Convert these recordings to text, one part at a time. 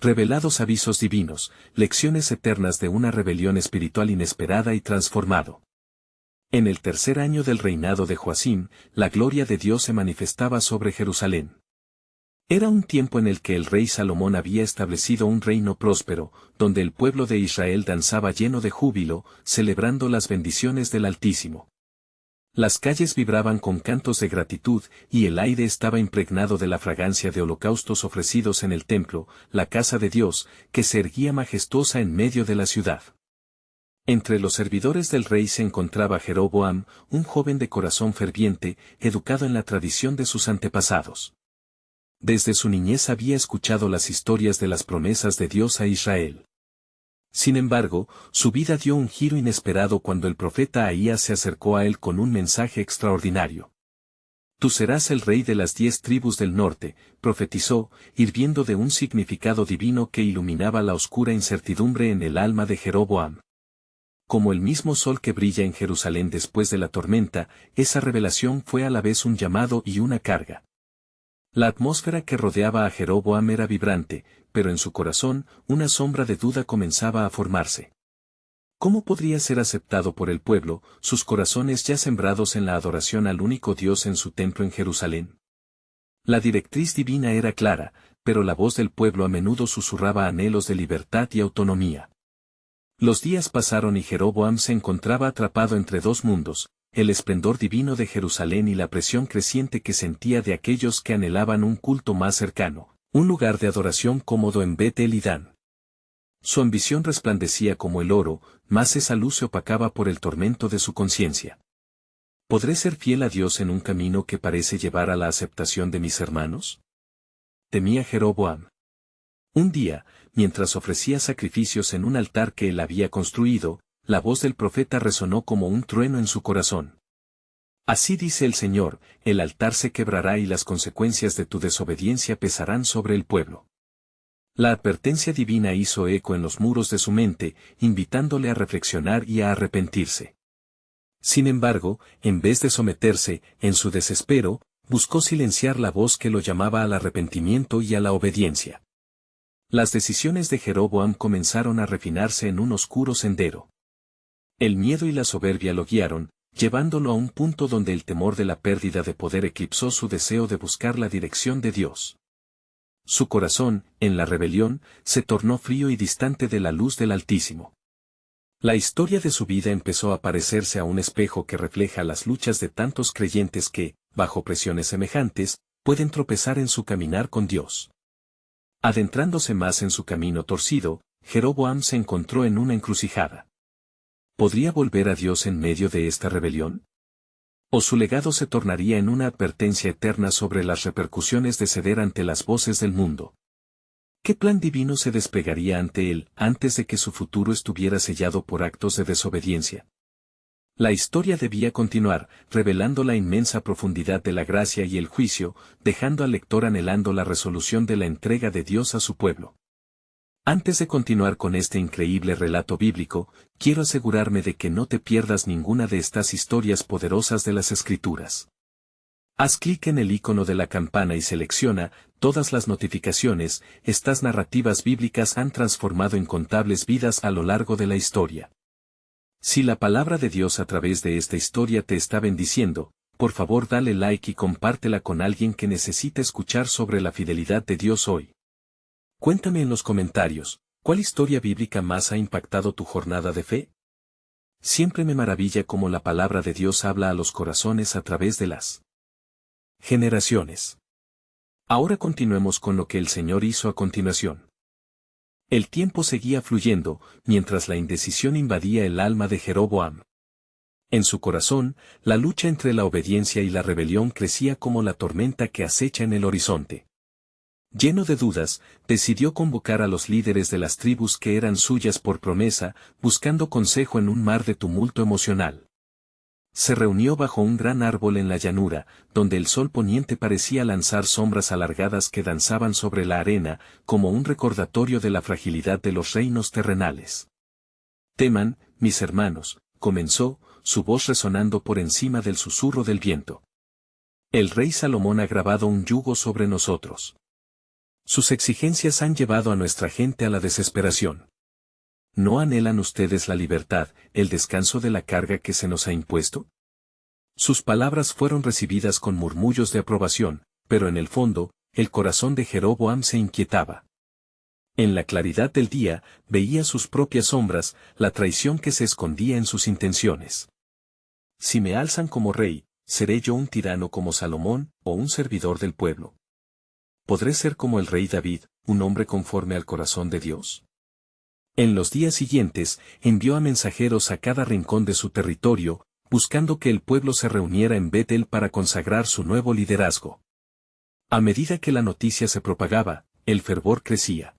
Revelados avisos divinos, lecciones eternas de una rebelión espiritual inesperada y transformado. En el tercer año del reinado de Joacim, la gloria de Dios se manifestaba sobre Jerusalén. Era un tiempo en el que el rey Salomón había establecido un reino próspero, donde el pueblo de Israel danzaba lleno de júbilo, celebrando las bendiciones del Altísimo. Las calles vibraban con cantos de gratitud, y el aire estaba impregnado de la fragancia de holocaustos ofrecidos en el templo, la casa de Dios, que se erguía majestuosa en medio de la ciudad. Entre los servidores del rey se encontraba Jeroboam, un joven de corazón ferviente, educado en la tradición de sus antepasados. Desde su niñez había escuchado las historias de las promesas de Dios a Israel. Sin embargo, su vida dio un giro inesperado cuando el profeta Ahías se acercó a él con un mensaje extraordinario. Tú serás el rey de las 10 tribus del norte, profetizó, hirviendo de un significado divino que iluminaba la oscura incertidumbre en el alma de Jeroboam. Como el mismo sol que brilla en Jerusalén después de la tormenta, esa revelación fue a la vez un llamado y una carga. La atmósfera que rodeaba a Jeroboam era vibrante, pero en su corazón, una sombra de duda comenzaba a formarse. ¿Cómo podría ser aceptado por el pueblo, sus corazones ya sembrados en la adoración al único Dios en su templo en Jerusalén? La directriz divina era clara, pero la voz del pueblo a menudo susurraba anhelos de libertad y autonomía. Los días pasaron y Jeroboam se encontraba atrapado entre dos mundos, el esplendor divino de Jerusalén y la presión creciente que sentía de aquellos que anhelaban un culto más cercano, un lugar de adoración cómodo en Bet-El y Dan. Su ambición resplandecía como el oro, mas esa luz se opacaba por el tormento de su conciencia. ¿Podré ser fiel a Dios en un camino que parece llevar a la aceptación de mis hermanos? Temía Jeroboam. Un día, mientras ofrecía sacrificios en un altar que él había construido, la voz del profeta resonó como un trueno en su corazón. Así dice el Señor, el altar se quebrará y las consecuencias de tu desobediencia pesarán sobre el pueblo. La advertencia divina hizo eco en los muros de su mente, invitándole a reflexionar y a arrepentirse. Sin embargo, en vez de someterse, en su desespero, buscó silenciar la voz que lo llamaba al arrepentimiento y a la obediencia. Las decisiones de Jeroboam comenzaron a refinarse en un oscuro sendero. El miedo y la soberbia lo guiaron, llevándolo a un punto donde el temor de la pérdida de poder eclipsó su deseo de buscar la dirección de Dios. Su corazón, en la rebelión, se tornó frío y distante de la luz del Altísimo. La historia de su vida empezó a parecerse a un espejo que refleja las luchas de tantos creyentes que, bajo presiones semejantes, pueden tropezar en su caminar con Dios. Adentrándose más en su camino torcido, Jeroboam se encontró en una encrucijada. ¿Podría volver a Dios en medio de esta rebelión? ¿O su legado se tornaría en una advertencia eterna sobre las repercusiones de ceder ante las voces del mundo? ¿Qué plan divino se desplegaría ante él antes de que su futuro estuviera sellado por actos de desobediencia? La historia debía continuar, revelando la inmensa profundidad de la gracia y el juicio, dejando al lector anhelando la resolución de la entrega de Dios a su pueblo. Antes de continuar con este increíble relato bíblico, quiero asegurarme de que no te pierdas ninguna de estas historias poderosas de las Escrituras. Haz clic en el icono de la campana y selecciona todas las notificaciones. Estas narrativas bíblicas han transformado incontables vidas a lo largo de la historia. Si la palabra de Dios a través de esta historia te está bendiciendo, por favor dale like y compártela con alguien que necesite escuchar sobre la fidelidad de Dios hoy. Cuéntame en los comentarios, ¿cuál historia bíblica más ha impactado tu jornada de fe? Siempre me maravilla cómo la palabra de Dios habla a los corazones a través de las generaciones. Ahora continuemos con lo que el Señor hizo a continuación. El tiempo seguía fluyendo, mientras la indecisión invadía el alma de Jeroboam. En su corazón, la lucha entre la obediencia y la rebelión crecía como la tormenta que acecha en el horizonte. Lleno de dudas, decidió convocar a los líderes de las tribus que eran suyas por promesa, buscando consejo en un mar de tumulto emocional. Se reunió bajo un gran árbol en la llanura, donde el sol poniente parecía lanzar sombras alargadas que danzaban sobre la arena, como un recordatorio de la fragilidad de los reinos terrenales. Teman, mis hermanos, comenzó, su voz resonando por encima del susurro del viento. El rey Salomón ha grabado un yugo sobre nosotros. Sus exigencias han llevado a nuestra gente a la desesperación. ¿No anhelan ustedes la libertad, el descanso de la carga que se nos ha impuesto? Sus palabras fueron recibidas con murmullos de aprobación, pero en el fondo, el corazón de Jeroboam se inquietaba. En la claridad del día, veía sus propias sombras, la traición que se escondía en sus intenciones. Si me alzan como rey, ¿seré yo un tirano como Salomón, o un servidor del pueblo? ¿Podré ser como el rey David, un hombre conforme al corazón de Dios? En los días siguientes, envió a mensajeros a cada rincón de su territorio, buscando que el pueblo se reuniera en Betel para consagrar su nuevo liderazgo. A medida que la noticia se propagaba, el fervor crecía.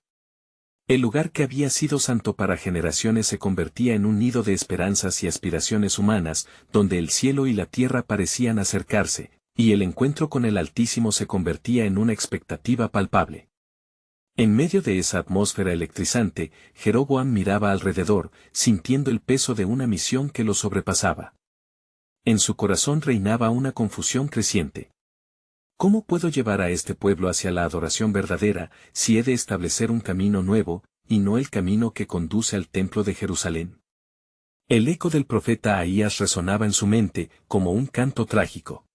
El lugar que había sido santo para generaciones se convertía en un nido de esperanzas y aspiraciones humanas, donde el cielo y la tierra parecían acercarse, y el encuentro con el Altísimo se convertía en una expectativa palpable. En medio de esa atmósfera electrizante, Jeroboam miraba alrededor, sintiendo el peso de una misión que lo sobrepasaba. En su corazón reinaba una confusión creciente. ¿Cómo puedo llevar a este pueblo hacia la adoración verdadera, si he de establecer un camino nuevo, y no el camino que conduce al templo de Jerusalén? El eco del profeta Ahías resonaba en su mente, como un canto trágico.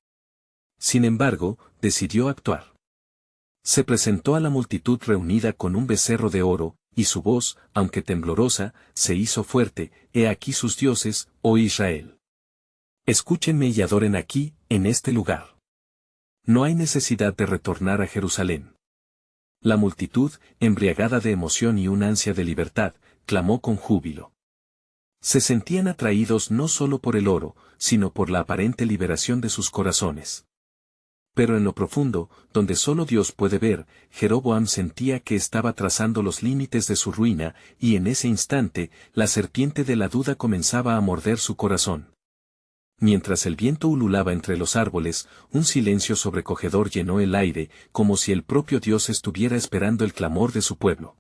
Sin embargo, decidió actuar. Se presentó a la multitud reunida con un becerro de oro, y su voz, aunque temblorosa, se hizo fuerte: «He aquí sus dioses, oh Israel. Escúchenme y adoren aquí, en este lugar. No hay necesidad de retornar a Jerusalén». La multitud, embriagada de emoción y un ansia de libertad, clamó con júbilo. Se sentían atraídos no solo por el oro, sino por la aparente liberación de sus corazones. Pero en lo profundo, donde solo Dios puede ver, Jeroboam sentía que estaba trazando los límites de su ruina, y en ese instante, la serpiente de la duda comenzaba a morder su corazón. Mientras el viento ululaba entre los árboles, un silencio sobrecogedor llenó el aire, como si el propio Dios estuviera esperando el clamor de su pueblo.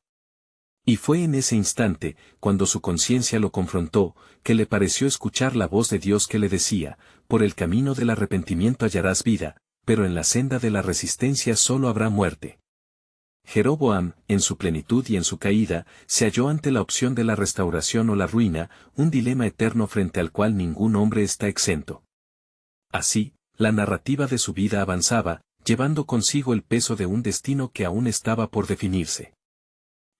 Y fue en ese instante, cuando su conciencia lo confrontó, que le pareció escuchar la voz de Dios que le decía: «Por el camino del arrepentimiento hallarás vida, pero en la senda de la resistencia solo habrá muerte». Jeroboam, en su plenitud y en su caída, se halló ante la opción de la restauración o la ruina, un dilema eterno frente al cual ningún hombre está exento. Así, la narrativa de su vida avanzaba, llevando consigo el peso de un destino que aún estaba por definirse.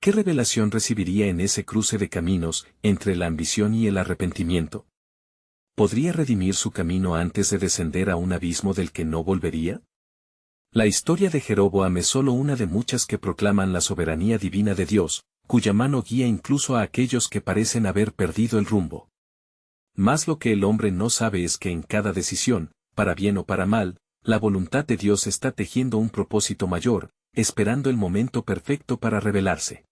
¿Qué revelación recibiría en ese cruce de caminos, entre la ambición y el arrepentimiento? ¿Podría redimir su camino antes de descender a un abismo del que no volvería? La historia de Jeroboam es solo una de muchas que proclaman la soberanía divina de Dios, cuya mano guía incluso a aquellos que parecen haber perdido el rumbo. Mas lo que el hombre no sabe es que en cada decisión, para bien o para mal, la voluntad de Dios está tejiendo un propósito mayor, esperando el momento perfecto para revelarse.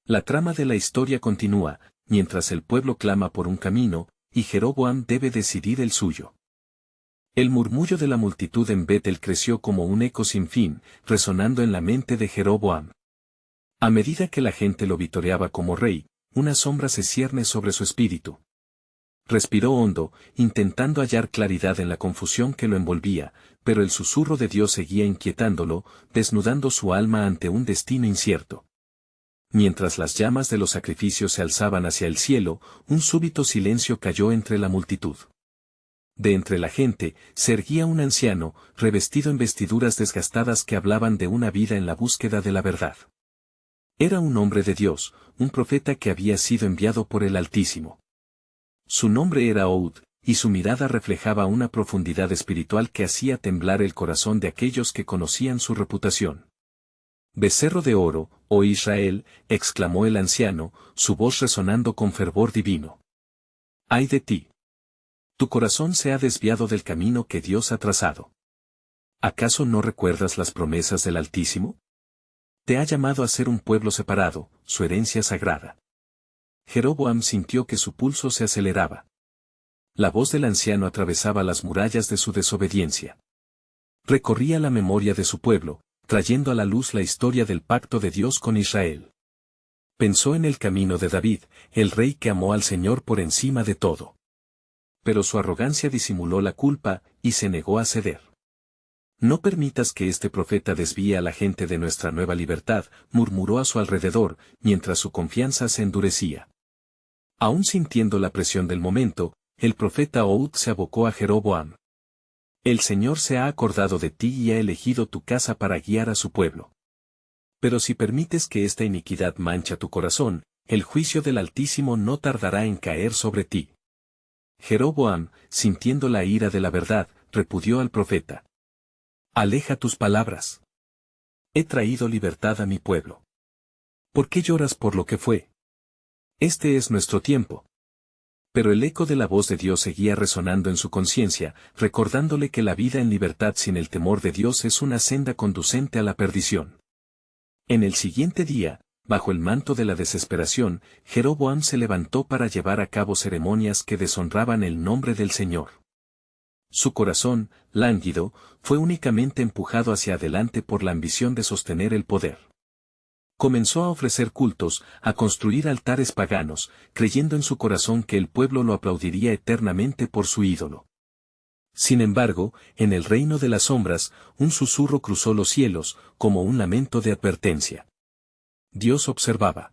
La trama de la historia continúa, mientras el pueblo clama por un camino, y Jeroboam debe decidir el suyo. El murmullo de la multitud en Betel creció como un eco sin fin, resonando en la mente de Jeroboam. A medida que la gente lo vitoreaba como rey, una sombra se cierne sobre su espíritu. Respiró hondo, intentando hallar claridad en la confusión que lo envolvía, pero el susurro de Dios seguía inquietándolo, desnudando su alma ante un destino incierto. Mientras las llamas de los sacrificios se alzaban hacia el cielo, un súbito silencio cayó entre la multitud. De entre la gente, se erguía un anciano, revestido en vestiduras desgastadas que hablaban de una vida en la búsqueda de la verdad. Era un hombre de Dios, un profeta que había sido enviado por el Altísimo. Su nombre era Oud, y su mirada reflejaba una profundidad espiritual que hacía temblar el corazón de aquellos que conocían su reputación. «Becerro de oro, oh Israel», exclamó el anciano, su voz resonando con fervor divino. «¡Ay de ti! Tu corazón se ha desviado del camino que Dios ha trazado. ¿Acaso no recuerdas las promesas del Altísimo? Te ha llamado a ser un pueblo separado, su herencia sagrada». Jeroboam sintió que su pulso se aceleraba. La voz del anciano atravesaba las murallas de su desobediencia. Recorría la memoria de su pueblo, trayendo a la luz la historia del pacto de Dios con Israel. Pensó en el camino de David, el rey que amó al Señor por encima de todo. Pero su arrogancia disimuló la culpa, y se negó a ceder. No permitas que este profeta desvíe a la gente de nuestra nueva libertad, murmuró a su alrededor, mientras su confianza se endurecía. Aún sintiendo la presión del momento, el profeta Ohud se abocó a Jeroboam. El Señor se ha acordado de ti y ha elegido tu casa para guiar a su pueblo. Pero si permites que esta iniquidad mancha tu corazón, el juicio del Altísimo no tardará en caer sobre ti. Jeroboam, sintiendo la ira de la verdad, repudió al profeta. Aleja tus palabras. He traído libertad a mi pueblo. ¿Por qué lloras por lo que fue? Este es nuestro tiempo. Pero el eco de la voz de Dios seguía resonando en su conciencia, recordándole que la vida en libertad sin el temor de Dios es una senda conducente a la perdición. En el siguiente día, bajo el manto de la desesperación, Jeroboam se levantó para llevar a cabo ceremonias que deshonraban el nombre del Señor. Su corazón, lánguido, fue únicamente empujado hacia adelante por la ambición de sostener el poder. Comenzó a ofrecer cultos, a construir altares paganos, creyendo en su corazón que el pueblo lo aplaudiría eternamente por su ídolo. Sin embargo, en el reino de las sombras, un susurro cruzó los cielos, como un lamento de advertencia. Dios observaba.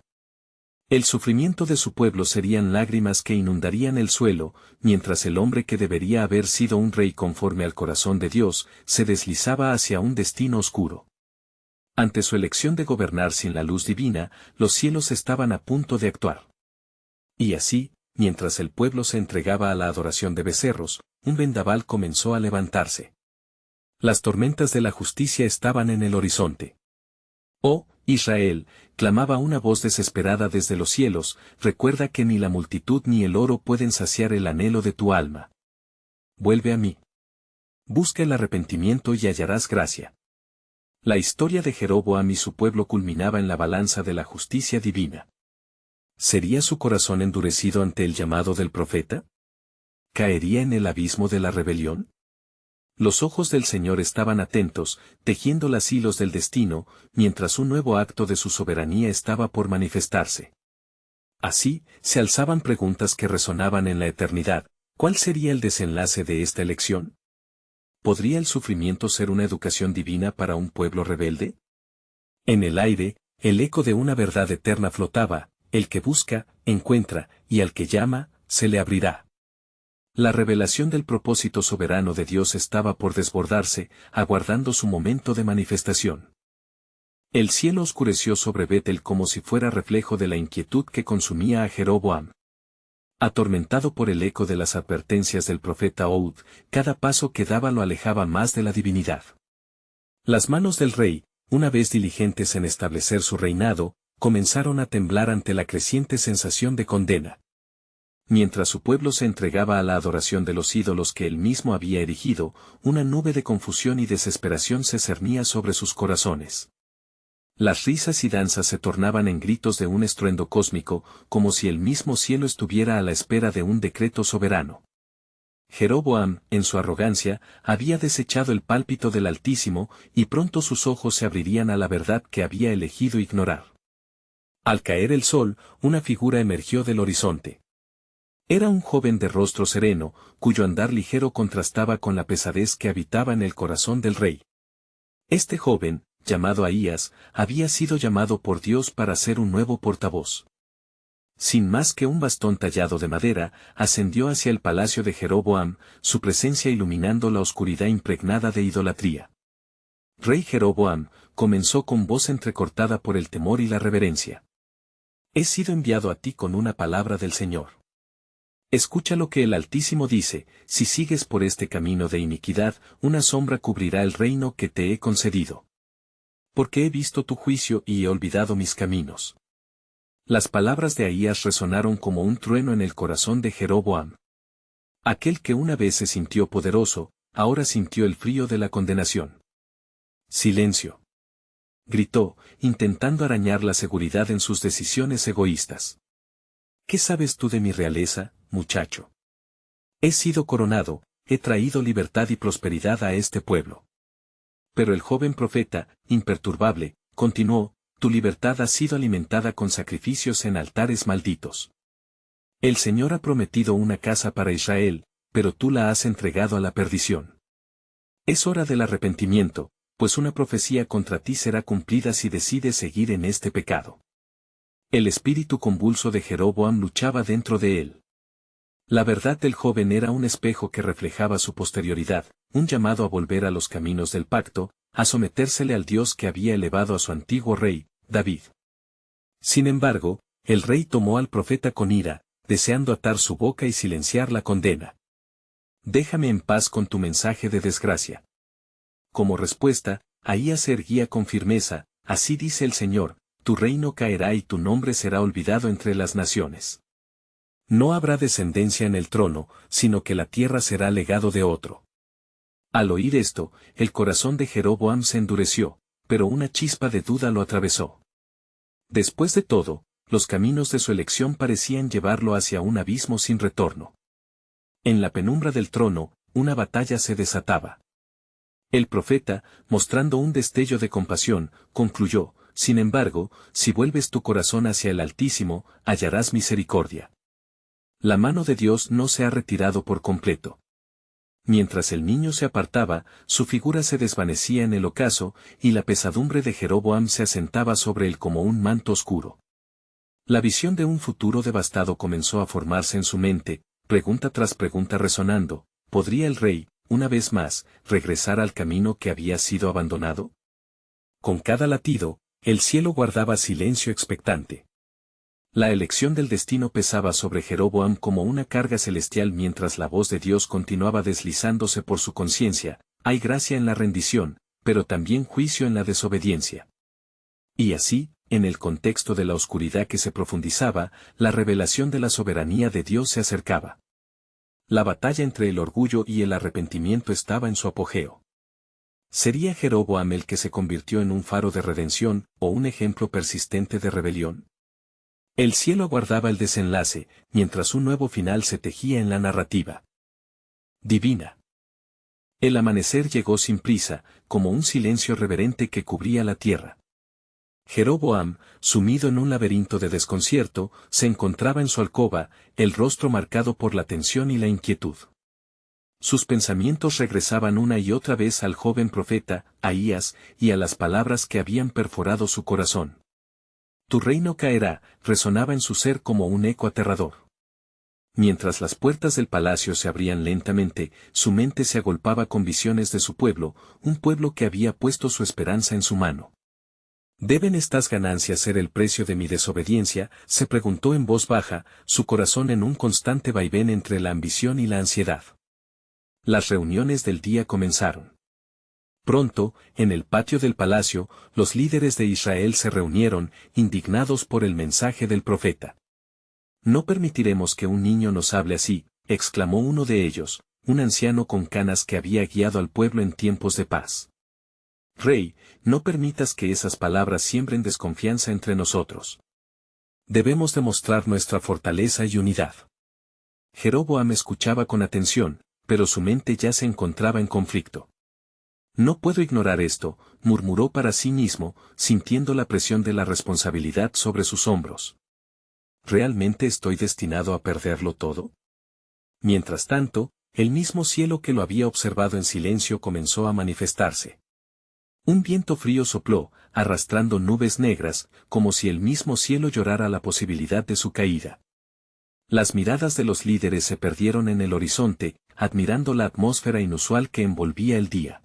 El sufrimiento de su pueblo serían lágrimas que inundarían el suelo, mientras el hombre que debería haber sido un rey conforme al corazón de Dios, se deslizaba hacia un destino oscuro. Ante su elección de gobernar sin la luz divina, los cielos estaban a punto de actuar. Y así, mientras el pueblo se entregaba a la adoración de becerros, un vendaval comenzó a levantarse. Las tormentas de la justicia estaban en el horizonte. Oh, Israel, clamaba una voz desesperada desde los cielos, recuerda que ni la multitud ni el oro pueden saciar el anhelo de tu alma. Vuelve a mí. Busca el arrepentimiento y hallarás gracia. La historia de Jeroboam y su pueblo culminaba en la balanza de la justicia divina. ¿Sería su corazón endurecido ante el llamado del profeta? ¿Caería en el abismo de la rebelión? Los ojos del Señor estaban atentos, tejiendo las hilos del destino, mientras un nuevo acto de su soberanía estaba por manifestarse. Así, se alzaban preguntas que resonaban en la eternidad. ¿Cuál sería el desenlace de esta elección? ¿Podría el sufrimiento ser una educación divina para un pueblo rebelde? En el aire, el eco de una verdad eterna flotaba: el que busca, encuentra, y al que llama, se le abrirá. La revelación del propósito soberano de Dios estaba por desbordarse, aguardando su momento de manifestación. El cielo oscureció sobre Betel como si fuera reflejo de la inquietud que consumía a Jeroboam. Atormentado por el eco de las advertencias del profeta Ohud, cada paso que daba lo alejaba más de la divinidad. Las manos del rey, una vez diligentes en establecer su reinado, comenzaron a temblar ante la creciente sensación de condena. Mientras su pueblo se entregaba a la adoración de los ídolos que él mismo había erigido, una nube de confusión y desesperación se cernía sobre sus corazones. Las risas y danzas se tornaban en gritos de un estruendo cósmico, como si el mismo cielo estuviera a la espera de un decreto soberano. Jeroboam, en su arrogancia, había desechado el pálpito del Altísimo, y pronto sus ojos se abrirían a la verdad que había elegido ignorar. Al caer el sol, una figura emergió del horizonte. Era un joven de rostro sereno, cuyo andar ligero contrastaba con la pesadez que habitaba en el corazón del rey. Este joven, llamado Ahías, había sido llamado por Dios para ser un nuevo portavoz. Sin más que un bastón tallado de madera, ascendió hacia el palacio de Jeroboam, su presencia iluminando la oscuridad impregnada de idolatría. Rey Jeroboam, comenzó con voz entrecortada por el temor y la reverencia. He sido enviado a ti con una palabra del Señor. Escucha lo que el Altísimo dice: si sigues por este camino de iniquidad, una sombra cubrirá el reino que te he concedido. Porque he visto tu juicio y he olvidado mis caminos. Las palabras de Ahías resonaron como un trueno en el corazón de Jeroboam. Aquel que una vez se sintió poderoso, ahora sintió el frío de la condenación. Silencio. Gritó, intentando arañar la seguridad en sus decisiones egoístas. ¿Qué sabes tú de mi realeza, muchacho? He sido coronado, he traído libertad y prosperidad a este pueblo. Pero el joven profeta, imperturbable, continuó: tu libertad ha sido alimentada con sacrificios en altares malditos. El Señor ha prometido una casa para Israel, pero tú la has entregado a la perdición. Es hora del arrepentimiento, pues una profecía contra ti será cumplida si decides seguir en este pecado. El espíritu convulso de Jeroboam luchaba dentro de él. La verdad del joven era un espejo que reflejaba su posterioridad, un llamado a volver a los caminos del pacto, a sometérsele al Dios que había elevado a su antiguo rey, David. Sin embargo, el rey tomó al profeta con ira, deseando atar su boca y silenciar la condena. Déjame en paz con tu mensaje de desgracia. Como respuesta, Ahías se erguía con firmeza, así dice el Señor, tu reino caerá y tu nombre será olvidado entre las naciones. No habrá descendencia en el trono, sino que la tierra será legado de otro. Al oír esto, el corazón de Jeroboam se endureció, pero una chispa de duda lo atravesó. Después de todo, los caminos de su elección parecían llevarlo hacia un abismo sin retorno. En la penumbra del trono, una batalla se desataba. El profeta, mostrando un destello de compasión, concluyó, sin embargo, si vuelves tu corazón hacia el Altísimo, hallarás misericordia. La mano de Dios no se ha retirado por completo. Mientras el niño se apartaba, su figura se desvanecía en el ocaso, y la pesadumbre de Jeroboam se asentaba sobre él como un manto oscuro. La visión de un futuro devastado comenzó a formarse en su mente, pregunta tras pregunta resonando, ¿podría el rey, una vez más, regresar al camino que había sido abandonado? Con cada latido, el cielo guardaba silencio expectante. La elección del destino pesaba sobre Jeroboam como una carga celestial mientras la voz de Dios continuaba deslizándose por su conciencia, hay gracia en la rendición, pero también juicio en la desobediencia. Y así, en el contexto de la oscuridad que se profundizaba, la revelación de la soberanía de Dios se acercaba. La batalla entre el orgullo y el arrepentimiento estaba en su apogeo. ¿Sería Jeroboam el que se convirtió en un faro de redención, o un ejemplo persistente de rebelión? El cielo aguardaba el desenlace, mientras un nuevo final se tejía en la narrativa divina. El amanecer llegó sin prisa, como un silencio reverente que cubría la tierra. Jeroboam, sumido en un laberinto de desconcierto, se encontraba en su alcoba, el rostro marcado por la tensión y la inquietud. Sus pensamientos regresaban una y otra vez al joven profeta, Ahías, y a las palabras que habían perforado su corazón. Tu reino caerá, resonaba en su ser como un eco aterrador. Mientras las puertas del palacio se abrían lentamente, su mente se agolpaba con visiones de su pueblo, un pueblo que había puesto su esperanza en su mano. ¿Deben estas ganancias ser el precio de mi desobediencia?, se preguntó en voz baja, su corazón en un constante vaivén entre la ambición y la ansiedad. Las reuniones del día comenzaron. Pronto, en el patio del palacio, los líderes de Israel se reunieron, indignados por el mensaje del profeta. No permitiremos que un niño nos hable así, exclamó uno de ellos, un anciano con canas que había guiado al pueblo en tiempos de paz. Rey, no permitas que esas palabras siembren desconfianza entre nosotros. Debemos demostrar nuestra fortaleza y unidad. Jeroboam escuchaba con atención, pero su mente ya se encontraba en conflicto. No puedo ignorar esto, murmuró para sí mismo, sintiendo la presión de la responsabilidad sobre sus hombros. ¿Realmente estoy destinado a perderlo todo? Mientras tanto, el mismo cielo que lo había observado en silencio comenzó a manifestarse. Un viento frío sopló, arrastrando nubes negras, como si el mismo cielo llorara la posibilidad de su caída. Las miradas de los líderes se perdieron en el horizonte, admirando la atmósfera inusual que envolvía el día.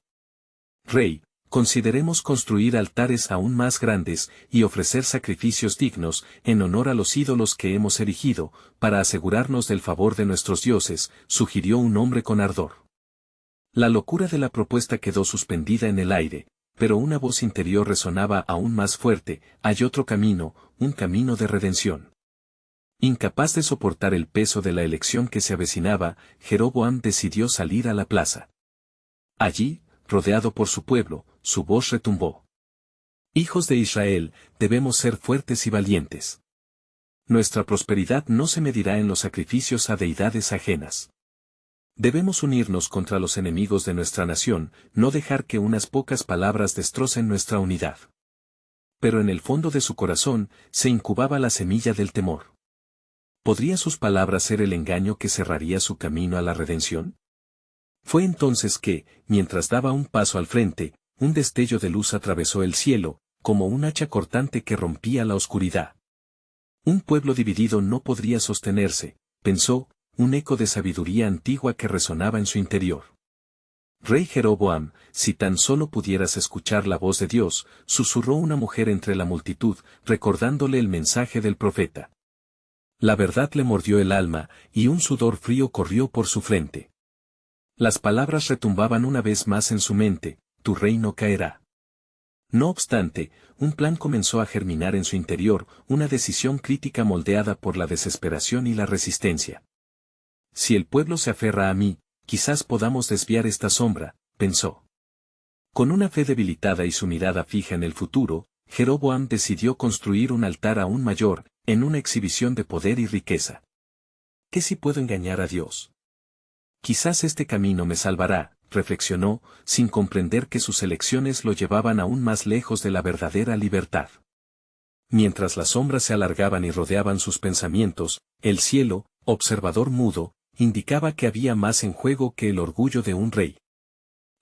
Rey, consideremos construir altares aún más grandes y ofrecer sacrificios dignos en honor a los ídolos que hemos erigido, para asegurarnos del favor de nuestros dioses, sugirió un hombre con ardor. La locura de la propuesta quedó suspendida en el aire, pero una voz interior resonaba aún más fuerte, hay otro camino, un camino de redención. Incapaz de soportar el peso de la elección que se avecinaba, Jeroboam decidió salir a la plaza. Allí, rodeado por su pueblo, su voz retumbó. Hijos de Israel, debemos ser fuertes y valientes. Nuestra prosperidad no se medirá en los sacrificios a deidades ajenas. Debemos unirnos contra los enemigos de nuestra nación, no dejar que unas pocas palabras destrocen nuestra unidad. Pero en el fondo de su corazón, se incubaba la semilla del temor. ¿Podría sus palabras ser el engaño que cerraría su camino a la redención? Fue entonces que, mientras daba un paso al frente, un destello de luz atravesó el cielo, como un hacha cortante que rompía la oscuridad. Un pueblo dividido no podría sostenerse, pensó, un eco de sabiduría antigua que resonaba en su interior. Rey Jeroboam, si tan solo pudieras escuchar la voz de Dios, susurró una mujer entre la multitud, recordándole el mensaje del profeta. La verdad le mordió el alma, y un sudor frío corrió por su frente. Las palabras retumbaban una vez más en su mente, tu reino caerá. No obstante, un plan comenzó a germinar en su interior, una decisión crítica moldeada por la desesperación y la resistencia. Si el pueblo se aferra a mí, quizás podamos desviar esta sombra, pensó. Con una fe debilitada y su mirada fija en el futuro, Jeroboam decidió construir un altar aún mayor, en una exhibición de poder y riqueza. ¿Qué si puedo engañar a Dios? Quizás este camino me salvará, reflexionó, sin comprender que sus elecciones lo llevaban aún más lejos de la verdadera libertad. Mientras las sombras se alargaban y rodeaban sus pensamientos, el cielo, observador mudo, indicaba que había más en juego que el orgullo de un rey.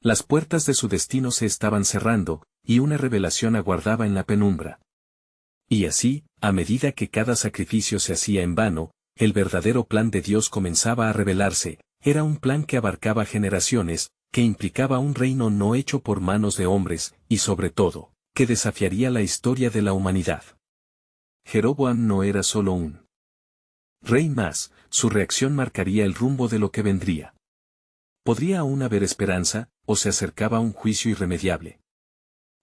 Las puertas de su destino se estaban cerrando, y una revelación aguardaba en la penumbra. Y así, a medida que cada sacrificio se hacía en vano, el verdadero plan de Dios comenzaba a revelarse. Era un plan que abarcaba generaciones, que implicaba un reino no hecho por manos de hombres, y sobre todo, que desafiaría la historia de la humanidad. Jeroboam no era solo un rey más, su reacción marcaría el rumbo de lo que vendría. ¿Podría aún haber esperanza, o se acercaba un juicio irremediable?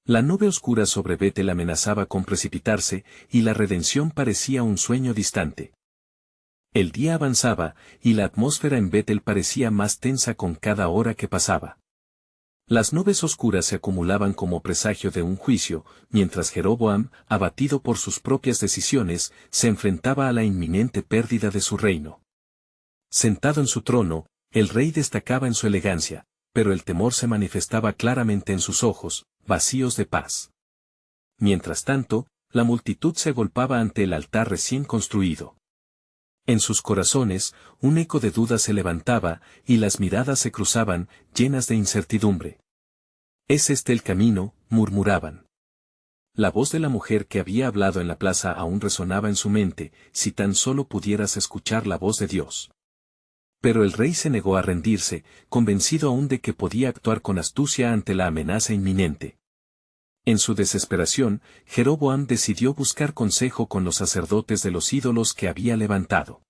La nube oscura sobre Betel amenazaba con precipitarse, y la redención parecía un sueño distante. El día avanzaba, y la atmósfera en Betel parecía más tensa con cada hora que pasaba. Las nubes oscuras se acumulaban como presagio de un juicio, mientras Jeroboam, abatido por sus propias decisiones, se enfrentaba a la inminente pérdida de su reino. Sentado en su trono, el rey destacaba en su elegancia, pero el temor se manifestaba claramente en sus ojos, vacíos de paz. Mientras tanto, la multitud se agolpaba ante el altar recién construido. En sus corazones, un eco de duda se levantaba, y las miradas se cruzaban, llenas de incertidumbre. «¿Es este el camino?», murmuraban. La voz de la mujer que había hablado en la plaza aún resonaba en su mente, si tan solo pudieras escuchar la voz de Dios. Pero el rey se negó a rendirse, convencido aún de que podía actuar con astucia ante la amenaza inminente. En su desesperación, Jeroboam decidió buscar consejo con los sacerdotes de los ídolos que había levantado.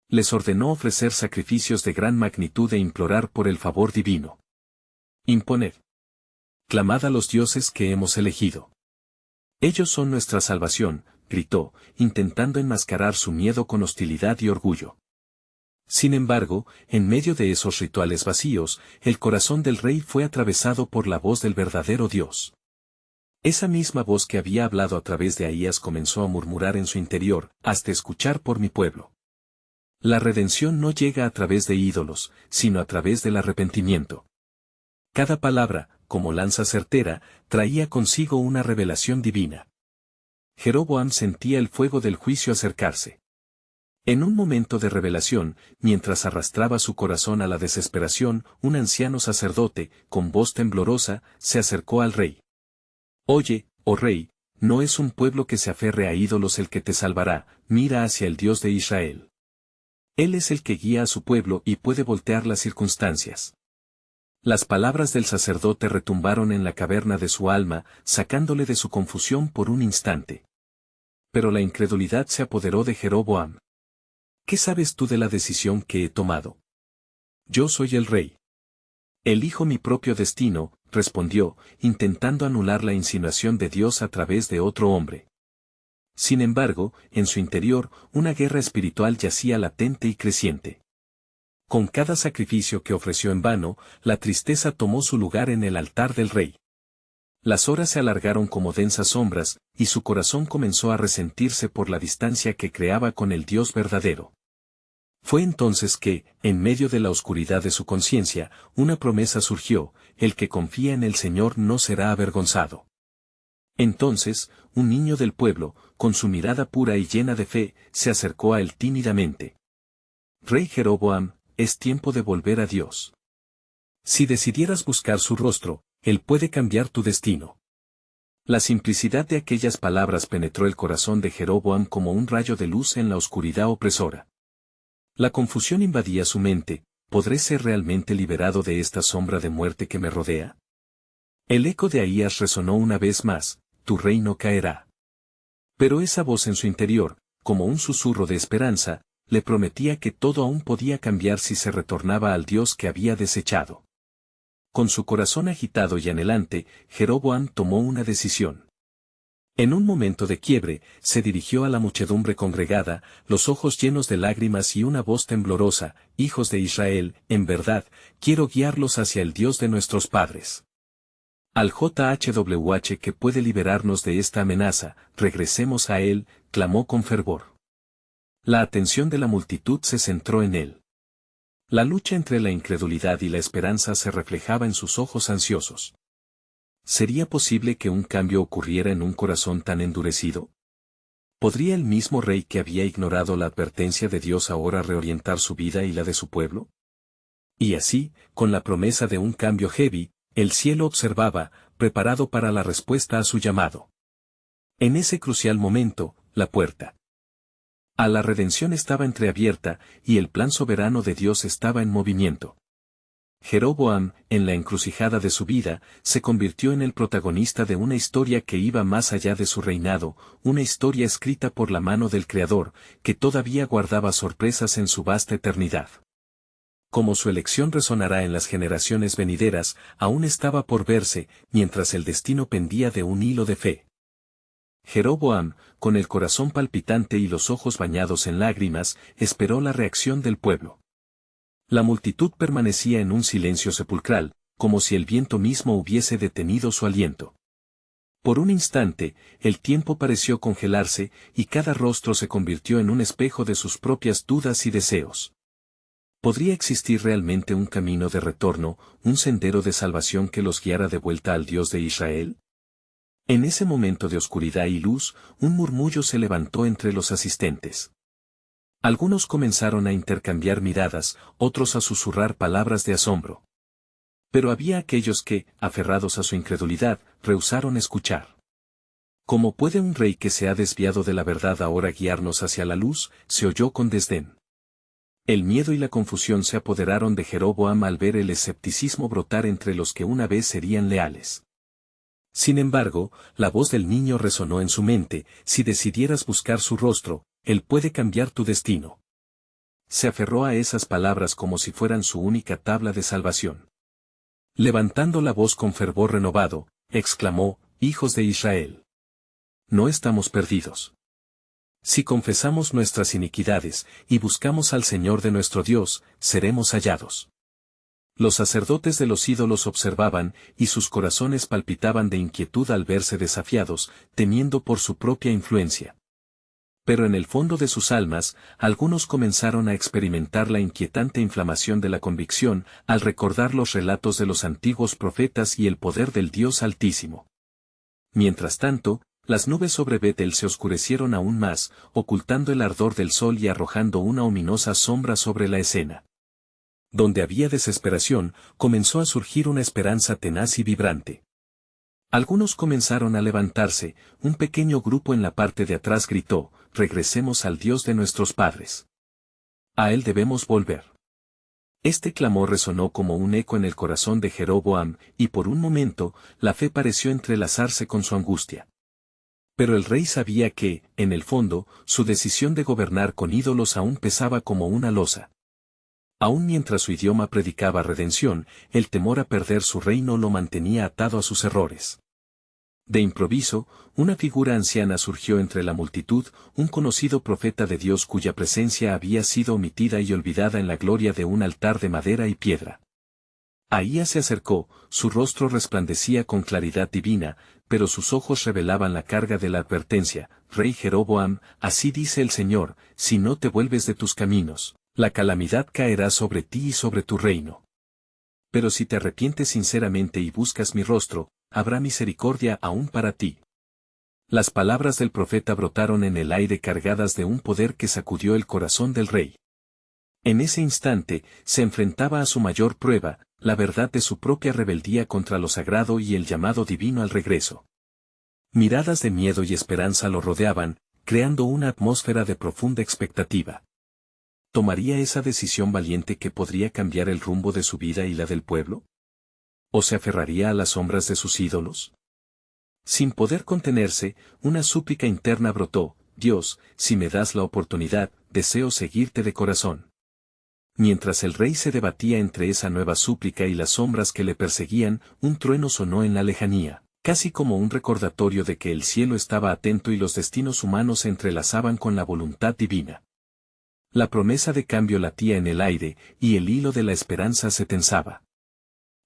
Les ordenó ofrecer sacrificios de gran magnitud e implorar por el favor divino. Imponed. Clamad a los dioses que hemos elegido. Ellos son nuestra salvación, gritó, intentando enmascarar su miedo con hostilidad y orgullo. Sin embargo, en medio de esos rituales vacíos, el corazón del rey fue atravesado por la voz del verdadero Dios. Esa misma voz que había hablado a través de Ahías comenzó a murmurar en su interior, «Hazte escuchar por mi pueblo». La redención no llega a través de ídolos, sino a través del arrepentimiento. Cada palabra, como lanza certera, traía consigo una revelación divina. Jeroboam sentía el fuego del juicio acercarse. En un momento de revelación, mientras arrastraba su corazón a la desesperación, un anciano sacerdote, con voz temblorosa, se acercó al rey. «Oye, oh rey, no es un pueblo que se aferre a ídolos el que te salvará, mira hacia el Dios de Israel. Él es el que guía a su pueblo y puede voltear las circunstancias». Las palabras del sacerdote retumbaron en la caverna de su alma, sacándole de su confusión por un instante. Pero la incredulidad se apoderó de Jeroboam. «¿Qué sabes tú de la decisión que he tomado? Yo soy el rey. Elijo mi propio destino», respondió, intentando anular la insinuación de Dios a través de otro hombre. Sin embargo, en su interior, una guerra espiritual yacía latente y creciente. Con cada sacrificio que ofreció en vano, la tristeza tomó su lugar en el altar del rey. Las horas se alargaron como densas sombras, y su corazón comenzó a resentirse por la distancia que creaba con el Dios verdadero. Fue entonces que, en medio de la oscuridad de su conciencia, una promesa surgió: el que confía en el Señor no será avergonzado. Entonces, un niño del pueblo, con su mirada pura y llena de fe, se acercó a él tímidamente. «Rey Jeroboam, es tiempo de volver a Dios. Si decidieras buscar su rostro, Él puede cambiar tu destino. La simplicidad de aquellas palabras penetró el corazón de Jeroboam como un rayo de luz en la oscuridad opresora. La confusión invadía su mente. ¿Podré ser realmente liberado de esta sombra de muerte que me rodea? El eco de Ahías resonó una vez más: tu reino caerá. Pero esa voz en su interior, como un susurro de esperanza, le prometía que todo aún podía cambiar si se retornaba al Dios que había desechado. Con su corazón agitado y anhelante, Jeroboam tomó una decisión. En un momento de quiebre, se dirigió a la muchedumbre congregada, los ojos llenos de lágrimas y una voz temblorosa: hijos de Israel, en verdad, quiero guiarlos hacia el Dios de nuestros padres. Al JHWH que puede liberarnos de esta amenaza, regresemos a Él, clamó con fervor. La atención de la multitud se centró en él. La lucha entre la incredulidad y la esperanza se reflejaba en sus ojos ansiosos. ¿Sería posible que un cambio ocurriera en un corazón tan endurecido? ¿Podría el mismo rey que había ignorado la advertencia de Dios ahora reorientar su vida y la de su pueblo? Y así, con la promesa de un cambio heavy, el cielo observaba, preparado para la respuesta a su llamado. En ese crucial momento, la puerta a la redención estaba entreabierta, y el plan soberano de Dios estaba en movimiento. Jeroboam, en la encrucijada de su vida, se convirtió en el protagonista de una historia que iba más allá de su reinado, una historia escrita por la mano del Creador, que todavía guardaba sorpresas en su vasta eternidad. Como su elección resonará en las generaciones venideras, aún estaba por verse, mientras el destino pendía de un hilo de fe. Jeroboam, con el corazón palpitante y los ojos bañados en lágrimas, esperó la reacción del pueblo. La multitud permanecía en un silencio sepulcral, como si el viento mismo hubiese detenido su aliento. Por un instante, el tiempo pareció congelarse, y cada rostro se convirtió en un espejo de sus propias dudas y deseos. ¿Podría existir realmente un camino de retorno, un sendero de salvación que los guiara de vuelta al Dios de Israel? En ese momento de oscuridad y luz, un murmullo se levantó entre los asistentes. Algunos comenzaron a intercambiar miradas, otros a susurrar palabras de asombro. Pero había aquellos que, aferrados a su incredulidad, rehusaron escuchar. ¿Cómo puede un rey que se ha desviado de la verdad ahora guiarnos hacia la luz?, se oyó con desdén. El miedo y la confusión se apoderaron de Jeroboam al ver el escepticismo brotar entre los que una vez serían leales. Sin embargo, la voz del niño resonó en su mente: si decidieras buscar su rostro, Él puede cambiar tu destino. Se aferró a esas palabras como si fueran su única tabla de salvación. Levantando la voz con fervor renovado, exclamó: hijos de Israel, no estamos perdidos. Si confesamos nuestras iniquidades, y buscamos al Señor de nuestro Dios, seremos hallados. Los sacerdotes de los ídolos observaban, y sus corazones palpitaban de inquietud al verse desafiados, temiendo por su propia influencia. Pero en el fondo de sus almas, algunos comenzaron a experimentar la inquietante inflamación de la convicción, al recordar los relatos de los antiguos profetas y el poder del Dios Altísimo. Mientras tanto, las nubes sobre Betel se oscurecieron aún más, ocultando el ardor del sol y arrojando una ominosa sombra sobre la escena. Donde había desesperación, comenzó a surgir una esperanza tenaz y vibrante. Algunos comenzaron a levantarse, un pequeño grupo en la parte de atrás gritó: regresemos al Dios de nuestros padres. A Él debemos volver. Este clamor resonó como un eco en el corazón de Jeroboam, y por un momento, la fe pareció entrelazarse con su angustia. Pero el rey sabía que, en el fondo, su decisión de gobernar con ídolos aún pesaba como una losa. Aún mientras su idioma predicaba redención, el temor a perder su reino lo mantenía atado a sus errores. De improviso, una figura anciana surgió entre la multitud, un conocido profeta de Dios cuya presencia había sido omitida y olvidada en la gloria de un altar de madera y piedra. Ahías se acercó, su rostro resplandecía con claridad divina, pero sus ojos revelaban la carga de la advertencia: Rey Jeroboam, así dice el Señor, si no te vuelves de tus caminos, la calamidad caerá sobre ti y sobre tu reino. Pero si te arrepientes sinceramente y buscas mi rostro, habrá misericordia aún para ti. Las palabras del profeta brotaron en el aire cargadas de un poder que sacudió el corazón del rey. En ese instante, se enfrentaba a su mayor prueba: la verdad de su propia rebeldía contra lo sagrado y el llamado divino al regreso. Miradas de miedo y esperanza lo rodeaban, creando una atmósfera de profunda expectativa. ¿Tomaría esa decisión valiente que podría cambiar el rumbo de su vida y la del pueblo? ¿O se aferraría a las sombras de sus ídolos? Sin poder contenerse, una súplica interna brotó: Dios, si me das la oportunidad, deseo seguirte de corazón. Mientras el rey se debatía entre esa nueva súplica y las sombras que le perseguían, un trueno sonó en la lejanía, casi como un recordatorio de que el cielo estaba atento y los destinos humanos se entrelazaban con la voluntad divina. La promesa de cambio latía en el aire, y el hilo de la esperanza se tensaba.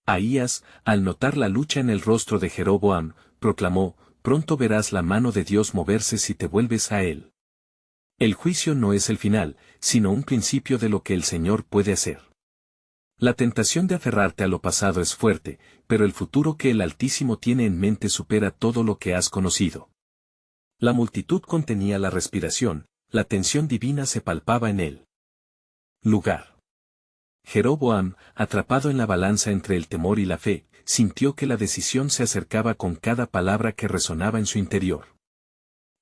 Ahías, al notar la lucha en el rostro de Jeroboam, proclamó: pronto verás la mano de Dios moverse si te vuelves a él. El juicio no es el final, sino un principio de lo que el Señor puede hacer. La tentación de aferrarte a lo pasado es fuerte, pero el futuro que el Altísimo tiene en mente supera todo lo que has conocido. La multitud contenía la respiración, la tensión divina se palpaba en él. Lugar. Jeroboam, atrapado en la balanza entre el temor y la fe, sintió que la decisión se acercaba con cada palabra que resonaba en su interior.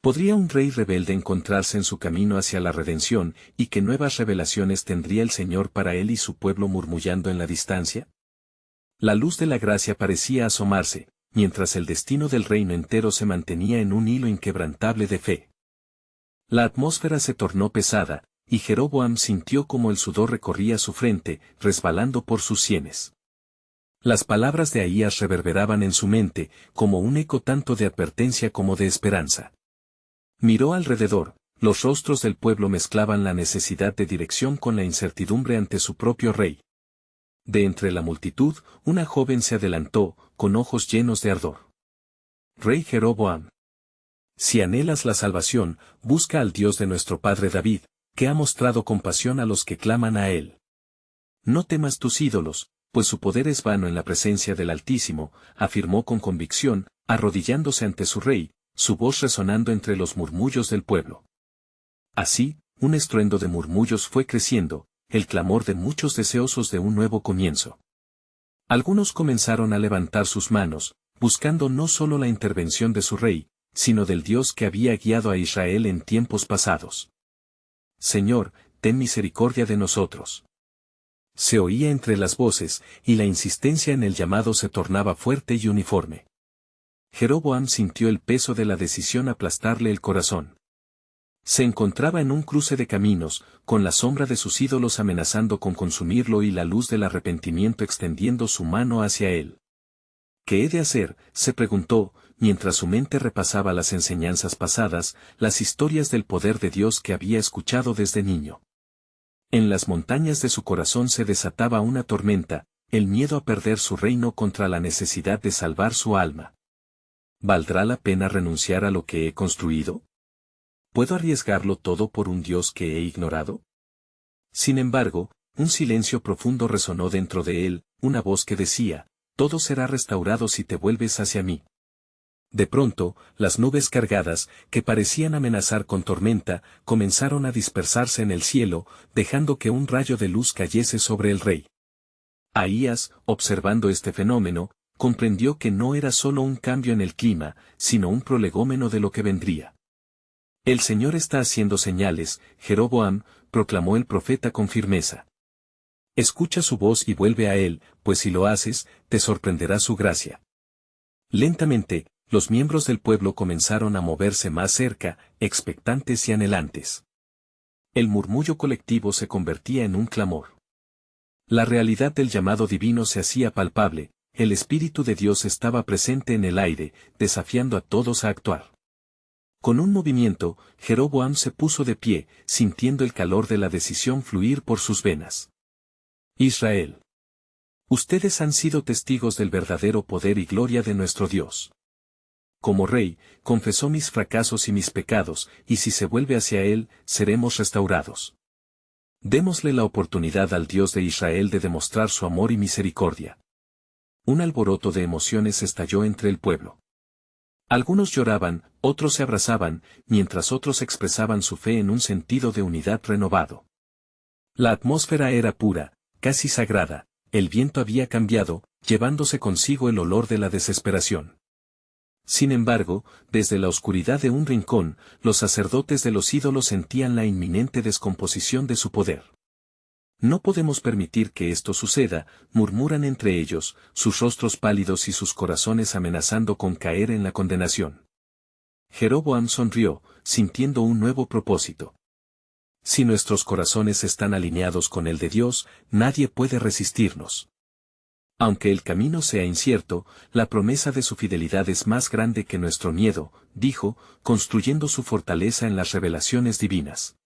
¿Podría un rey rebelde encontrarse en su camino hacia la redención, y qué nuevas revelaciones tendría el Señor para él y su pueblo murmullando en la distancia? La luz de la gracia parecía asomarse, mientras el destino del reino entero se mantenía en un hilo inquebrantable de fe. La atmósfera se tornó pesada, y Jeroboam sintió como el sudor recorría su frente, resbalando por sus sienes. Las palabras de Ahías reverberaban en su mente, como un eco tanto de advertencia como de esperanza. Miró alrededor, los rostros del pueblo mezclaban la necesidad de dirección con la incertidumbre ante su propio rey. De entre la multitud, una joven se adelantó, con ojos llenos de ardor. Rey Jeroboam, si anhelas la salvación, busca al Dios de nuestro padre David, que ha mostrado compasión a los que claman a él. No temas tus ídolos, pues su poder es vano en la presencia del Altísimo, afirmó con convicción, arrodillándose ante su rey, su voz resonando entre los murmullos del pueblo. Así, un estruendo de murmullos fue creciendo, el clamor de muchos deseosos de un nuevo comienzo. Algunos comenzaron a levantar sus manos, buscando no solo la intervención de su rey, sino del Dios que había guiado a Israel en tiempos pasados. Señor, ten misericordia de nosotros. Se oía entre las voces, y la insistencia en el llamado se tornaba fuerte y uniforme. Jeroboam sintió el peso de la decisión aplastarle el corazón. Se encontraba en un cruce de caminos, con la sombra de sus ídolos amenazando con consumirlo y la luz del arrepentimiento extendiendo su mano hacia él. ¿Qué he de hacer?, se preguntó, mientras su mente repasaba las enseñanzas pasadas, las historias del poder de Dios que había escuchado desde niño. En las montañas de su corazón se desataba una tormenta, el miedo a perder su reino contra la necesidad de salvar su alma. ¿Valdrá la pena renunciar a lo que he construido? ¿Puedo arriesgarlo todo por un Dios que he ignorado? Sin embargo, un silencio profundo resonó dentro de él, una voz que decía: todo será restaurado si te vuelves hacia mí. De pronto, las nubes cargadas, que parecían amenazar con tormenta, comenzaron a dispersarse en el cielo, dejando que un rayo de luz cayese sobre el rey. Ahías, observando este fenómeno, comprendió que no era solo un cambio en el clima, sino un prolegómeno de lo que vendría. El Señor está haciendo señales, Jeroboam, proclamó el profeta con firmeza. Escucha su voz y vuelve a él, pues si lo haces, te sorprenderá su gracia. Lentamente, los miembros del pueblo comenzaron a moverse más cerca, expectantes y anhelantes. El murmullo colectivo se convertía en un clamor. La realidad del llamado divino se hacía palpable, el Espíritu de Dios estaba presente en el aire, desafiando a todos a actuar. Con un movimiento, Jeroboam se puso de pie, sintiendo el calor de la decisión fluir por sus venas. Israel. Ustedes han sido testigos del verdadero poder y gloria de nuestro Dios. Como rey, confesó mis fracasos y mis pecados, y si se vuelve hacia él, seremos restaurados. Démosle la oportunidad al Dios de Israel de demostrar su amor y misericordia. Un alboroto de emociones estalló entre el pueblo. Algunos lloraban, otros se abrazaban, mientras otros expresaban su fe en un sentido de unidad renovado. La atmósfera era pura, casi sagrada, el viento había cambiado, llevándose consigo el olor de la desesperación. Sin embargo, desde la oscuridad de un rincón, los sacerdotes de los ídolos sentían la inminente descomposición de su poder. No podemos permitir que esto suceda, murmuran entre ellos, sus rostros pálidos y sus corazones amenazando con caer en la condenación. Jeroboam sonrió, sintiendo un nuevo propósito. Si nuestros corazones están alineados con el de Dios, nadie puede resistirnos. Aunque el camino sea incierto, la promesa de su fidelidad es más grande que nuestro miedo, dijo, construyendo su fortaleza en las revelaciones divinas.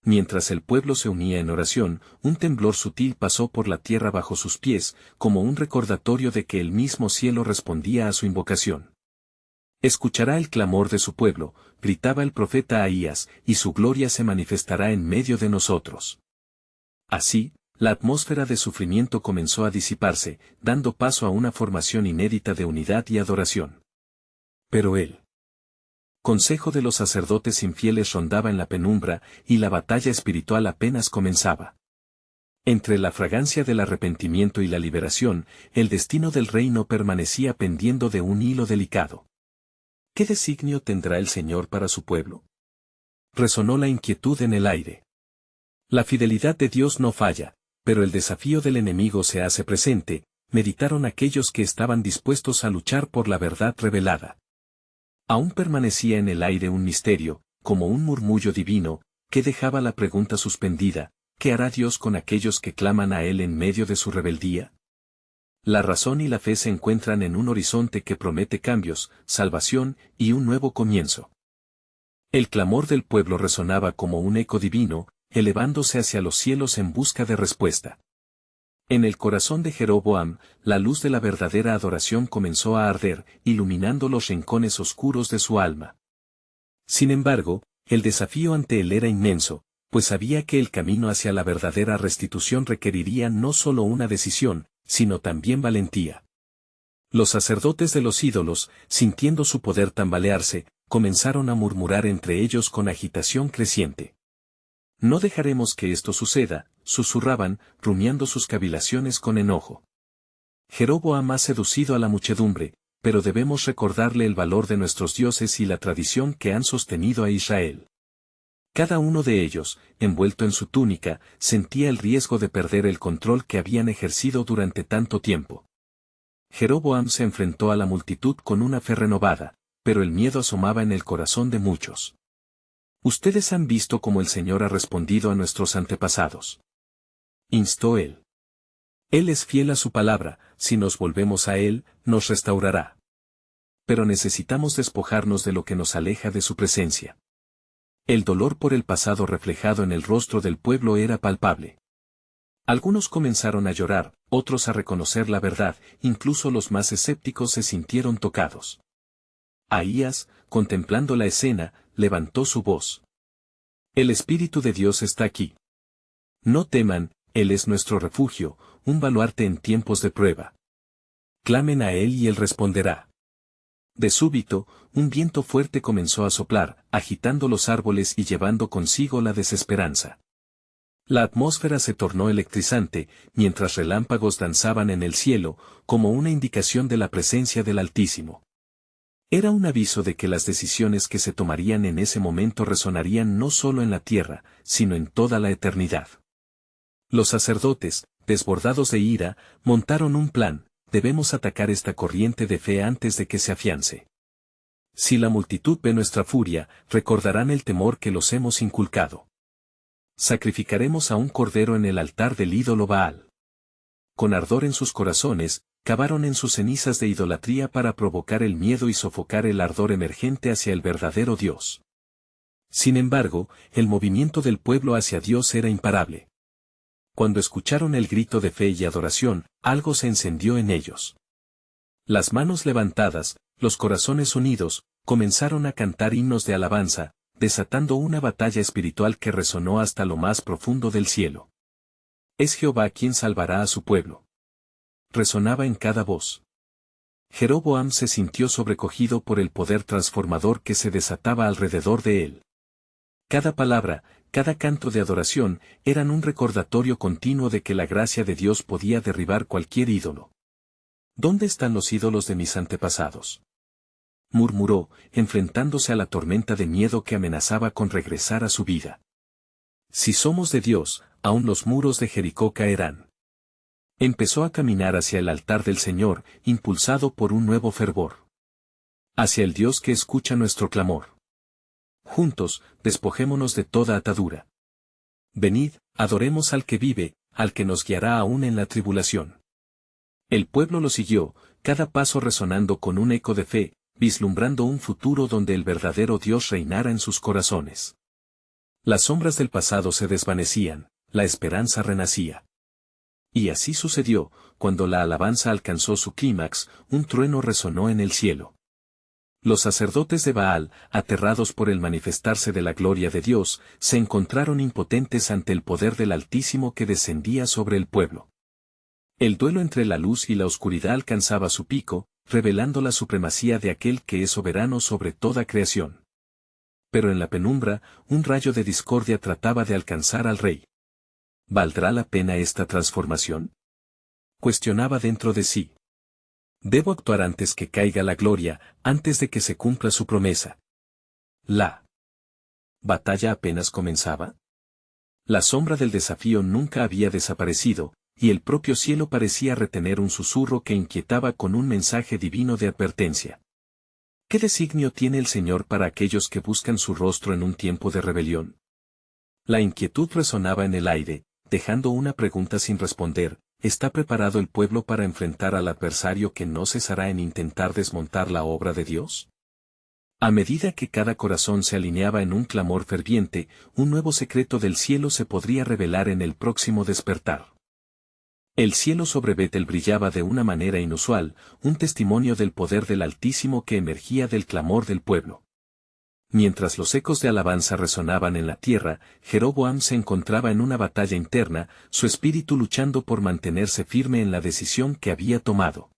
Mientras el pueblo se unía en oración, un temblor sutil pasó por la tierra bajo sus pies, como un recordatorio de que el mismo cielo respondía a su invocación. Escuchará el clamor de su pueblo, gritaba el profeta Ahías, y su gloria se manifestará en medio de nosotros. Así, la atmósfera de sufrimiento comenzó a disiparse, dando paso a una formación inédita de unidad y adoración. Pero el consejo de los sacerdotes infieles rondaba en la penumbra, y la batalla espiritual apenas comenzaba. Entre la fragancia del arrepentimiento y la liberación, el destino del reino permanecía pendiendo de un hilo delicado. ¿Qué designio tendrá el Señor para su pueblo? Resonó la inquietud en el aire. La fidelidad de Dios no falla, pero el desafío del enemigo se hace presente, meditaron aquellos que estaban dispuestos a luchar por la verdad revelada. Aún permanecía en el aire un misterio, como un murmullo divino, que dejaba la pregunta suspendida: ¿qué hará Dios con aquellos que claman a Él en medio de su rebeldía? La razón y la fe se encuentran en un horizonte que promete cambios, salvación y un nuevo comienzo. El clamor del pueblo resonaba como un eco divino, elevándose hacia los cielos en busca de respuesta. En el corazón de Jeroboam, la luz de la verdadera adoración comenzó a arder, iluminando los rincones oscuros de su alma. Sin embargo, el desafío ante él era inmenso, pues sabía que el camino hacia la verdadera restitución requeriría no solo una decisión, sino también valentía. Los sacerdotes de los ídolos, sintiendo su poder tambalearse, comenzaron a murmurar entre ellos con agitación creciente. No dejaremos que esto suceda, susurraban, rumiando sus cavilaciones con enojo. Jeroboam ha seducido a la muchedumbre, pero debemos recordarle el valor de nuestros dioses y la tradición que han sostenido a Israel. Cada uno de ellos, envuelto en su túnica, sentía el riesgo de perder el control que habían ejercido durante tanto tiempo. Jeroboam se enfrentó a la multitud con una fe renovada, pero el miedo asomaba en el corazón de muchos. Ustedes han visto cómo el Señor ha respondido a nuestros antepasados. Instó él. Él es fiel a su palabra, si nos volvemos a Él, nos restaurará. Pero necesitamos despojarnos de lo que nos aleja de su presencia. El dolor por el pasado reflejado en el rostro del pueblo era palpable. Algunos comenzaron a llorar, otros a reconocer la verdad, incluso los más escépticos se sintieron tocados. Ahías, contemplando la escena, levantó su voz. El Espíritu de Dios está aquí. No teman, Él es nuestro refugio, un baluarte en tiempos de prueba. Clamen a Él y Él responderá. De súbito, un viento fuerte comenzó a soplar, agitando los árboles y llevando consigo la desesperanza. La atmósfera se tornó electrizante, mientras relámpagos danzaban en el cielo, como una indicación de la presencia del Altísimo. Era un aviso de que las decisiones que se tomarían en ese momento resonarían no solo en la tierra, sino en toda la eternidad. Los sacerdotes, desbordados de ira, montaron un plan: debemos atacar esta corriente de fe antes de que se afiance. Si la multitud ve nuestra furia, recordarán el temor que los hemos inculcado. Sacrificaremos a un cordero en el altar del ídolo Baal. Con ardor en sus corazones, cavaron en sus cenizas de idolatría para provocar el miedo y sofocar el ardor emergente hacia el verdadero Dios. Sin embargo, el movimiento del pueblo hacia Dios era imparable. Cuando escucharon el grito de fe y adoración, algo se encendió en ellos. Las manos levantadas, los corazones unidos, comenzaron a cantar himnos de alabanza, desatando una batalla espiritual que resonó hasta lo más profundo del cielo. Es Jehová quien salvará a su pueblo. Resonaba en cada voz. Jeroboam se sintió sobrecogido por el poder transformador que se desataba alrededor de él. Cada palabra, cada canto de adoración, eran un recordatorio continuo de que la gracia de Dios podía derribar cualquier ídolo. ¿Dónde están los ídolos de mis antepasados?, murmuró, enfrentándose a la tormenta de miedo que amenazaba con regresar a su vida. Si somos de Dios, aún los muros de Jericó caerán. Empezó a caminar hacia el altar del Señor, impulsado por un nuevo fervor. Hacia el Dios que escucha nuestro clamor. Juntos, despojémonos de toda atadura. Venid, adoremos al que vive, al que nos guiará aún en la tribulación. El pueblo lo siguió, cada paso resonando con un eco de fe, vislumbrando un futuro donde el verdadero Dios reinara en sus corazones. Las sombras del pasado se desvanecían, la esperanza renacía. Y así sucedió, cuando la alabanza alcanzó su clímax, un trueno resonó en el cielo. Los sacerdotes de Baal, aterrados por el manifestarse de la gloria de Dios, se encontraron impotentes ante el poder del Altísimo que descendía sobre el pueblo. El duelo entre la luz y la oscuridad alcanzaba su pico, revelando la supremacía de aquel que es soberano sobre toda creación. Pero en la penumbra, un rayo de discordia trataba de alcanzar al rey. ¿Valdrá la pena esta transformación?, cuestionaba dentro de sí. Debo actuar antes que caiga la gloria, antes de que se cumpla su promesa. La batalla apenas comenzaba. La sombra del desafío nunca había desaparecido, y el propio cielo parecía retener un susurro que inquietaba con un mensaje divino de advertencia. ¿Qué designio tiene el Señor para aquellos que buscan su rostro en un tiempo de rebelión? La inquietud resonaba en el aire, dejando una pregunta sin responder: ¿está preparado el pueblo para enfrentar al adversario que no cesará en intentar desmontar la obra de Dios? A medida que cada corazón se alineaba en un clamor ferviente, un nuevo secreto del cielo se podría revelar en el próximo despertar. El cielo sobre Betel brillaba de una manera inusual, un testimonio del poder del Altísimo que emergía del clamor del pueblo. Mientras los ecos de alabanza resonaban en la tierra, Jeroboam se encontraba en una batalla interna, su espíritu luchando por mantenerse firme en la decisión que había tomado.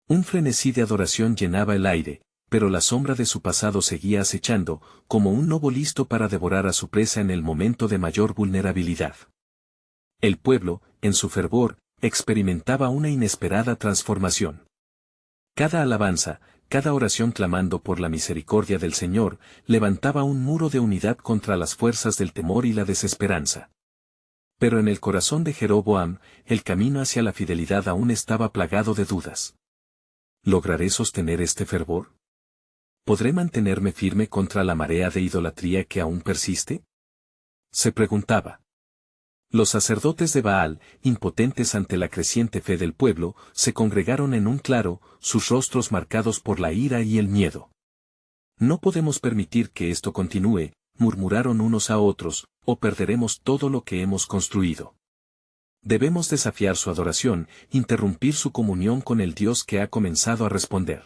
Un frenesí de adoración llenaba el aire, pero la sombra de su pasado seguía acechando, como un lobo listo para devorar a su presa en el momento de mayor vulnerabilidad. El pueblo, en su fervor, experimentaba una inesperada transformación. Cada alabanza, cada oración clamando por la misericordia del Señor, levantaba un muro de unidad contra las fuerzas del temor y la desesperanza. Pero en el corazón de Jeroboam, el camino hacia la fidelidad aún estaba plagado de dudas. ¿Lograré sostener este fervor? ¿Podré mantenerme firme contra la marea de idolatría que aún persiste?, se preguntaba. Los sacerdotes de Baal, impotentes ante la creciente fe del pueblo, se congregaron en un claro, sus rostros marcados por la ira y el miedo. No podemos permitir que esto continúe, murmuraron unos a otros, o perderemos todo lo que hemos construido. Debemos desafiar su adoración, interrumpir su comunión con el Dios que ha comenzado a responder.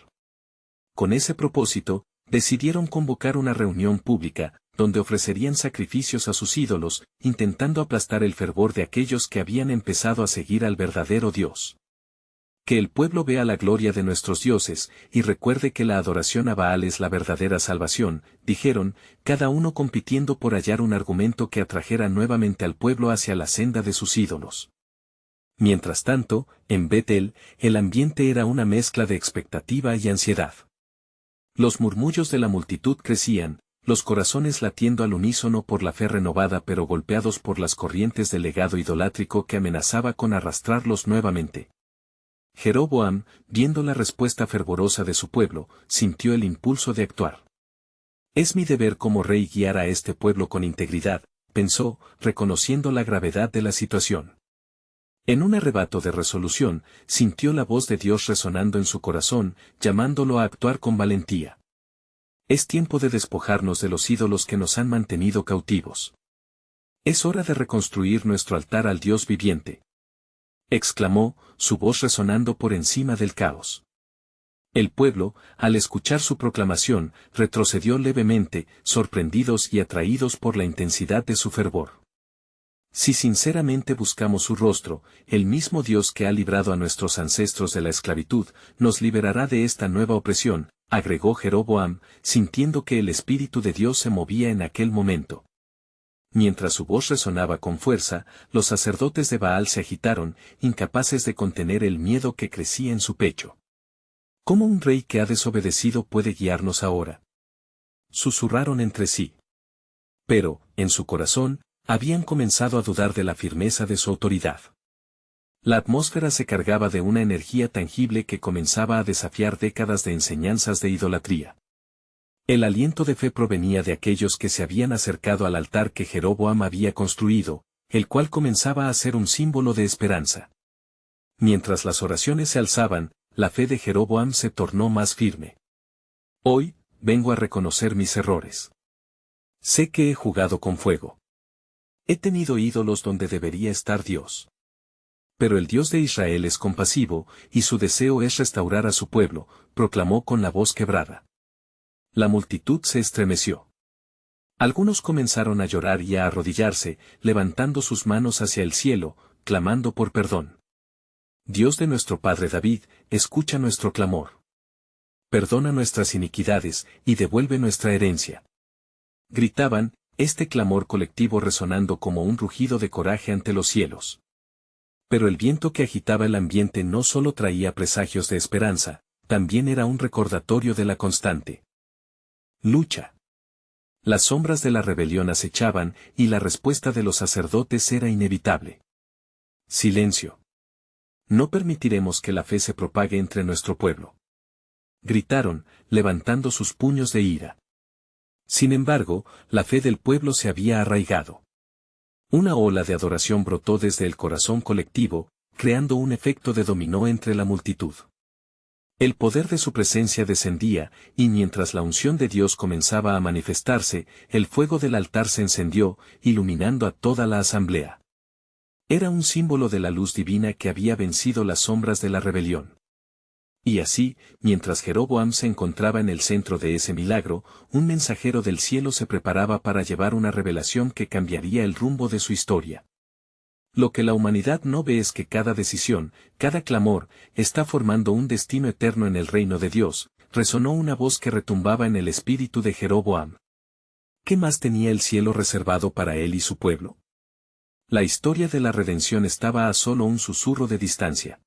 Con ese propósito, decidieron convocar una reunión pública, donde ofrecerían sacrificios a sus ídolos, intentando aplastar el fervor de aquellos que habían empezado a seguir al verdadero Dios. Que el pueblo vea la gloria de nuestros dioses, y recuerde que la adoración a Baal es la verdadera salvación, dijeron, cada uno compitiendo por hallar un argumento que atrajera nuevamente al pueblo hacia la senda de sus ídolos. Mientras tanto, en Betel, el ambiente era una mezcla de expectativa y ansiedad. Los murmullos de la multitud crecían, los corazones latiendo al unísono por la fe renovada pero golpeados por las corrientes del legado idolátrico que amenazaba con arrastrarlos nuevamente. Jeroboam, viendo la respuesta fervorosa de su pueblo, sintió el impulso de actuar. Es mi deber como rey guiar a este pueblo con integridad, pensó, reconociendo la gravedad de la situación. En un arrebato de resolución, sintió la voz de Dios resonando en su corazón, llamándolo a actuar con valentía. Es tiempo de despojarnos de los ídolos que nos han mantenido cautivos. Es hora de reconstruir nuestro altar al Dios viviente, exclamó, su voz resonando por encima del caos. El pueblo, al escuchar su proclamación, retrocedió levemente, sorprendidos y atraídos por la intensidad de su fervor. Si sinceramente buscamos su rostro, el mismo Dios que ha librado a nuestros ancestros de la esclavitud, nos liberará de esta nueva opresión, agregó Jeroboam, sintiendo que el Espíritu de Dios se movía en aquel momento. Mientras su voz resonaba con fuerza, los sacerdotes de Baal se agitaron, incapaces de contener el miedo que crecía en su pecho. ¿Cómo un rey que ha desobedecido puede guiarnos ahora? Susurraron entre sí. Pero, en su corazón, habían comenzado a dudar de la firmeza de su autoridad. La atmósfera se cargaba de una energía tangible que comenzaba a desafiar décadas de enseñanzas de idolatría. El aliento de fe provenía de aquellos que se habían acercado al altar que Jeroboam había construido, el cual comenzaba a ser un símbolo de esperanza. Mientras las oraciones se alzaban, la fe de Jeroboam se tornó más firme. Hoy, vengo a reconocer mis errores. Sé que he jugado con fuego. He tenido ídolos donde debería estar Dios. Pero el Dios de Israel es compasivo, y su deseo es restaurar a su pueblo, proclamó con la voz quebrada. La multitud se estremeció. Algunos comenzaron a llorar y a arrodillarse, levantando sus manos hacia el cielo, clamando por perdón. Dios de nuestro padre David, escucha nuestro clamor. Perdona nuestras iniquidades, y devuelve nuestra herencia. Gritaban, este clamor colectivo resonando como un rugido de coraje ante los cielos. Pero el viento que agitaba el ambiente no solo traía presagios de esperanza, también era un recordatorio de la constante lucha. Las sombras de la rebelión acechaban, y la respuesta de los sacerdotes era inevitable. Silencio. No permitiremos que la fe se propague entre nuestro pueblo. Gritaron, levantando sus puños de ira. Sin embargo, la fe del pueblo se había arraigado. Una ola de adoración brotó desde el corazón colectivo, creando un efecto de dominó entre la multitud. El poder de su presencia descendía, y mientras la unción de Dios comenzaba a manifestarse, el fuego del altar se encendió, iluminando a toda la asamblea. Era un símbolo de la luz divina que había vencido las sombras de la rebelión. Y así, mientras Jeroboam se encontraba en el centro de ese milagro, un mensajero del cielo se preparaba para llevar una revelación que cambiaría el rumbo de su historia. Lo que la humanidad no ve es que cada decisión, cada clamor, está formando un destino eterno en el reino de Dios, resonó una voz que retumbaba en el espíritu de Jeroboam. ¿Qué más tenía el cielo reservado para él y su pueblo? La historia de la redención estaba a solo un susurro de distancia.